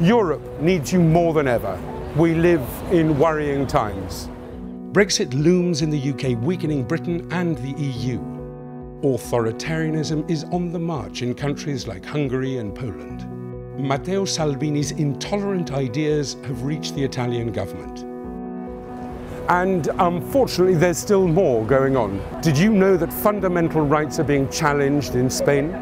Europe needs you more than ever. We live in worrying times. Brexit looms in the UK, weakening Britain and the EU. Authoritarianism is on the march in countries like Hungary and Poland. Matteo Salvini's intolerant ideas have reached the Italian government. And unfortunately, there's still more going on. Did you know that fundamental rights are being challenged in Spain?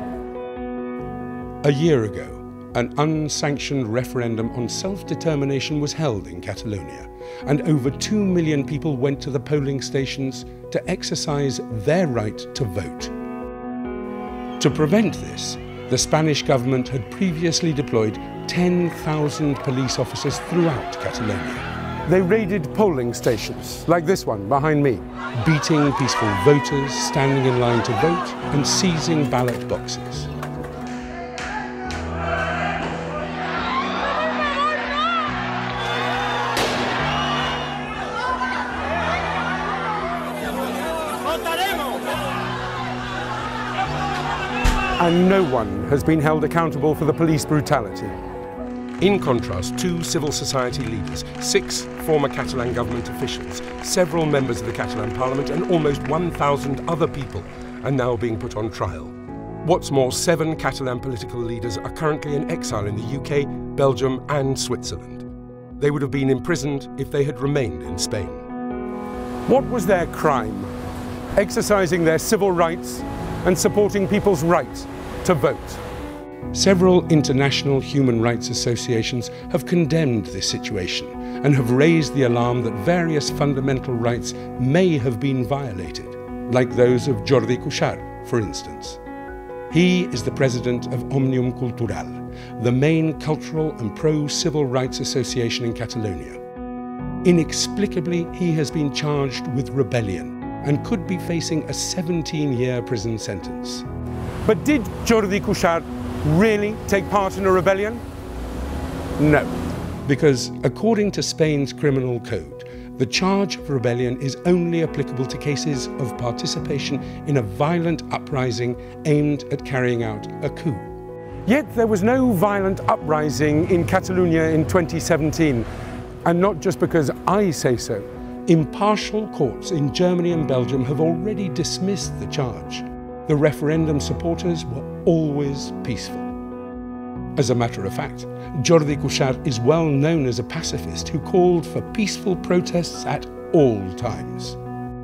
A year ago, an unsanctioned referendum on self-determination was held in Catalonia, and over 2 million people went to the polling stations to exercise their right to vote. To prevent this, the Spanish government had previously deployed 10,000 police officers throughout Catalonia. They raided polling stations, like this one behind me, beating peaceful voters standing in line to vote and seizing ballot boxes. And no one has been held accountable for the police brutality. In contrast, 2 civil society leaders, 6 former Catalan government officials, several members of the Catalan parliament and almost 1,000 other people are now being put on trial. What's more, 7 Catalan political leaders are currently in exile in the UK, Belgium and Switzerland. They would have been imprisoned if they had remained in Spain. What was their crime? Exercising their civil rights and supporting people's right to vote. Several international human rights associations have condemned this situation and have raised the alarm that various fundamental rights may have been violated, like those of Jordi Cuixart, for instance. He is the president of Òmnium Cultural, the main cultural and pro-civil rights association in Catalonia. Inexplicably, he has been charged with rebellion and could be facing a 17-year prison sentence. But did Jordi Cuixart really take part in a rebellion? No. Because according to Spain's criminal code, the charge of rebellion is only applicable to cases of participation in a violent uprising aimed at carrying out a coup. Yet there was no violent uprising in Catalonia in 2017, and not just because I say so. Impartial courts in Germany and Belgium have already dismissed the charge. The referendum supporters were always peaceful. As a matter of fact, Jordi Cuixart is well known as a pacifist who called for peaceful protests at all times.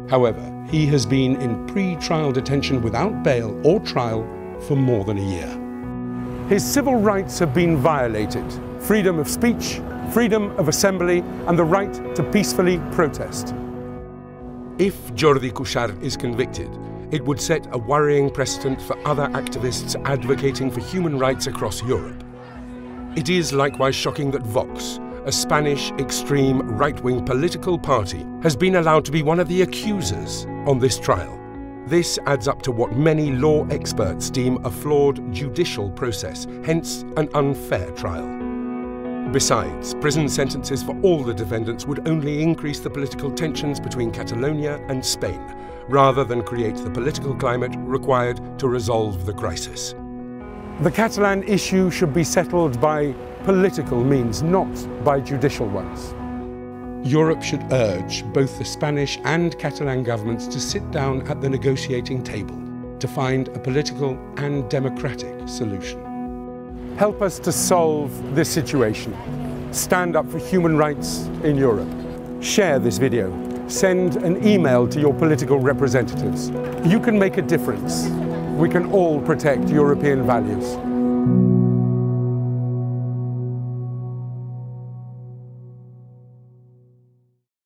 However, he has been in pre-trial detention without bail or trial for more than a year. His civil rights have been violated. Freedom of speech, freedom of assembly, and the right to peacefully protest. If Jordi Cuixart is convicted, it would set a worrying precedent for other activists advocating for human rights across Europe. It is likewise shocking that Vox, a Spanish extreme right-wing political party, has been allowed to be one of the accusers on this trial. This adds up to what many law experts deem a flawed judicial process, hence an unfair trial. Besides, prison sentences for all the defendants would only increase the political tensions between Catalonia and Spain, rather than create the political climate required to resolve the crisis. The Catalan issue should be settled by political means, not by judicial ones. Europe should urge both the Spanish and Catalan governments to sit down at the negotiating table to find a political and democratic solution. Help us to solve this situation. Stand up for human rights in Europe. Share this video. Send an email to your political representatives. You can make a difference. We can all protect European values.